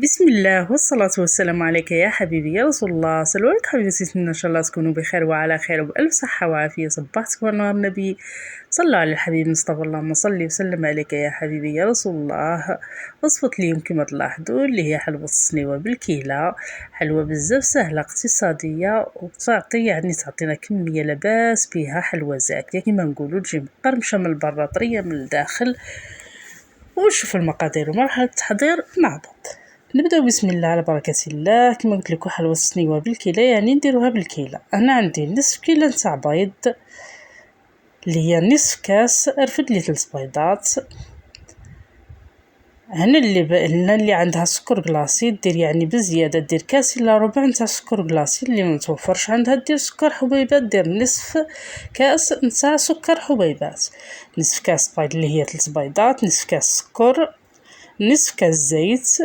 بسم الله والصلاة والسلام عليك يا حبيبي يا رسول الله. سلوالك حبيبتي، نتمنى ان شاء الله تكونوا بخير وعلى خير وبألف صحة وعافية. صبحتكم ونور النبي. صلوا على الحبيب مصطفى، اللهم صل وسلم عليك يا حبيبي يا رسول الله. وصفة اليوم كما تلاحظوا اللي هي حلوة السنيوة بالكيلة. حلوة بزاف سهلة اقتصادية وتعطي تعطينا كمية لاباس بها، حلوة زاكية كما نقولوا، تجي مقرمشة من برا طرية من الداخل. ونشوف المقادير ومرحلة التحضير مع بعض. نبداو بسم الله على بركة الله. كما قلت لكم حلوى السنيوة بالكيلة، يعني نديروها بالكيلة. انا عندي نصف كيلة نتاع بيض اللي هي نصف كاس. رفد لي 3 بيضات. هنا اللي عندها سكر كلاصي دير يعني بزياده، دير كاس الا ربع نتاع سكر كلاصي. اللي ما متوفرش عندها دير سكر حبيبات، دير نصف كاس نتاع سكر حبيبات. نصف كاس بيض اللي هي 3 بيضات، نصف كاس سكر، نصف كاس زيت.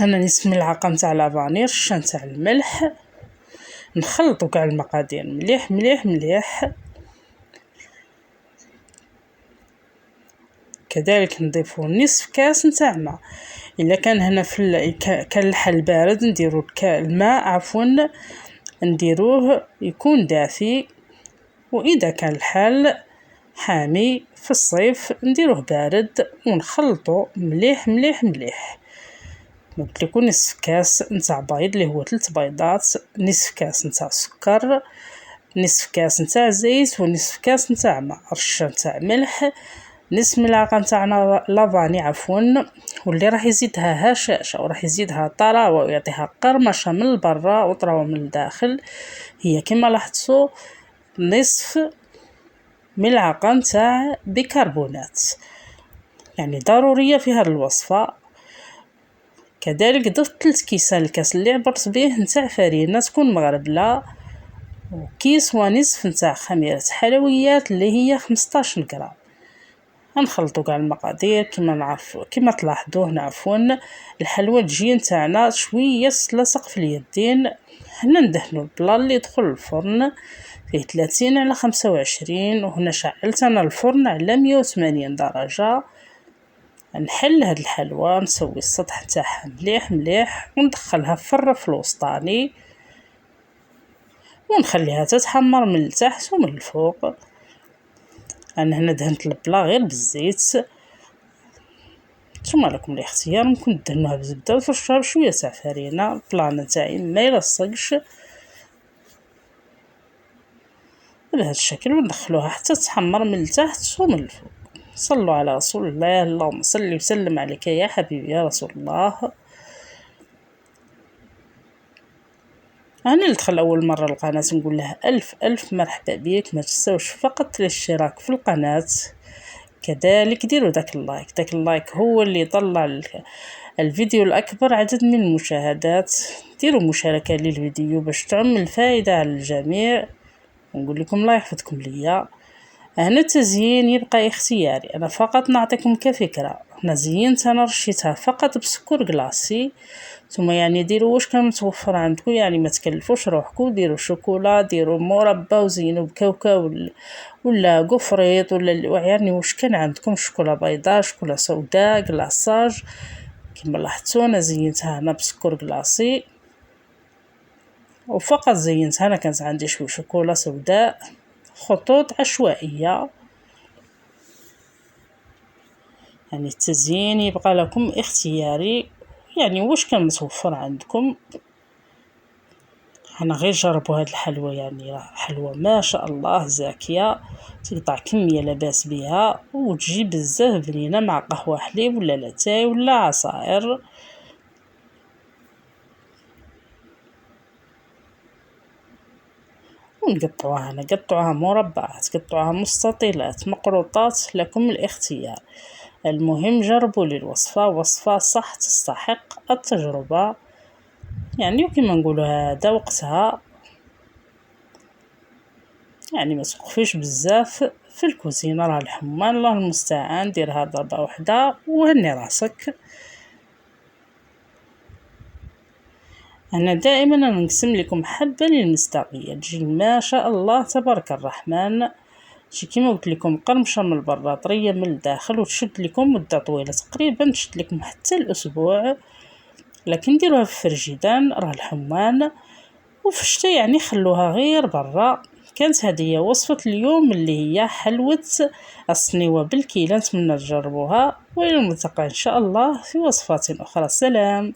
هنا نصف ملعقه نتاع لافاني، رشه نتاع الملح. نخلطوا كاع المقادير مليح مليح مليح. كذلك نضيفوا نصف كاس نتاع ماء. الا كان هنا كان الحل بارد نديروا الماء نديروه يكون دافي، واذا كان الحال حامي في الصيف نديروه بارد. ونخلطوا مليح مليح مليح. قلت لكم نصف كاس نتاع بيض اللي هو 3 بيضات، نصف كاس نتاع سكر، نصف كاس نتاع زيت، ونصف كاس نتاع ماء، رشه نتاع ملح، نصف ملعقه نتاع لافاني عفوا. واللي راح يزيدها هشاشه وراح يزيدها طراوه ويعطيها قرمشه من البرا وطراوه من الداخل، هي كما لاحظتوا نصف ملعقه نتاع بيكربونات، يعني ضروريه في هذه الوصفه. كذلك ضفت 3 كيسان الكاس اللي عبرت به نتاع فرينه تكون مغربله، وكيس ونصف نتاع خميره حلويات اللي هي 15 غرام. غنخلطوا كاع المقادير كما تلاحظوا هنا عفوا. الحلوى تجي نتاعنا شويه تلصق في اليدين. هنا ندهنوا البلا اللي يدخل الفرن فيه 30 على 25، وهنا شعلت انا الفرن على 180 درجه. نحل هاد الحلوى، نسوي السطح تاعها مليح مليح، وندخلها في الرف الوسطاني ونخليها تتحمر من التحت ومن الفوق. انا هنا دهنت البلا غير بالزيت، نتوما لكم الاختيار، ممكن دهنوها بالزبده وترشوها بشويه تاع فرينه. البلان تاعي ما يلصقش بهذا الشكل، وندخلوها حتى تحمر من التحت ومن الفوق. صلوا على رسول الله، اللهم صل وسلم عليك يا حبيبي يا رسول الله. انا اللي دخل اول مره القناه نقول له الف مرحبا بك. ما تنسوش فقط الاشتراك في القناه، كذلك ديروا داك اللايك هو اللي يطلع الفيديو الاكبر عدد من المشاهدات. ديروا مشاركه للفيديو باش تعم الفائده على الجميع. ونقول لكم الله يحفظكم ليا. هنا التزيين يبقى اختياري، انا فقط نعطيكم كفكره. انا زينت، انا رشيتها فقط بسكر كلاصي. ثم يعني ديروا واش كان متوفر عندكم، يعني ما تكلفوش روحكم. ديروا شوكولا، ديروا مربى وزينوا بكاوكاو ولا قفريط ولا يعني واش كان عندكم، شوكولا بيضاء، شوكولا سوداء، كلاصاج. كما لاحظتوا انا زينتها هنا بسكر كلاصي، وفقط زينتها. انا كانت عندي شويه شوكولا سوداء، خطوط عشوائيه. يعني التزيين يبقى لكم اختياري، يعني واش كان متوفر عندكم. انا غير جربوا هاد الحلوى، يعني حلوى ما شاء الله زاكيه، تقطع كميه لاباس بها وتجي بزاف بنينه مع قهوه حليب ولا لاتاي ولا عصائر. ونقطعوها، انا قطعوها مربعات، قطعوها مستطيلات، مقروطات، لكم الاختيار. المهم جربوا لي الوصفه، وصفه صح تستحق التجربه. يعني وكما نقولوا هذا وقتها، يعني ما توقفيش بزاف في الكوزينه، راه الحمان الله المستعان. ديرها ضربه واحده وهني راسك. انا دائما نقسم لكم حبه للمصداقيه، تجي ما شاء الله تبارك الرحمن. تجي كيما قلت لكم قرمشه من برا طريه من الداخل، وتشد لكم مده طويله، تقريبا تشد لكم حتى الاسبوع. لكن نديروها في الفريجيدان راه الحمان، وفي الشتا يعني خلوها غير برا. كانت هذه وصفة اليوم اللي هي حلوة الصنيوة بالكيلة، نتمنى تجربوها، والى الملتقى ان شاء الله في وصفات اخرى. سلام.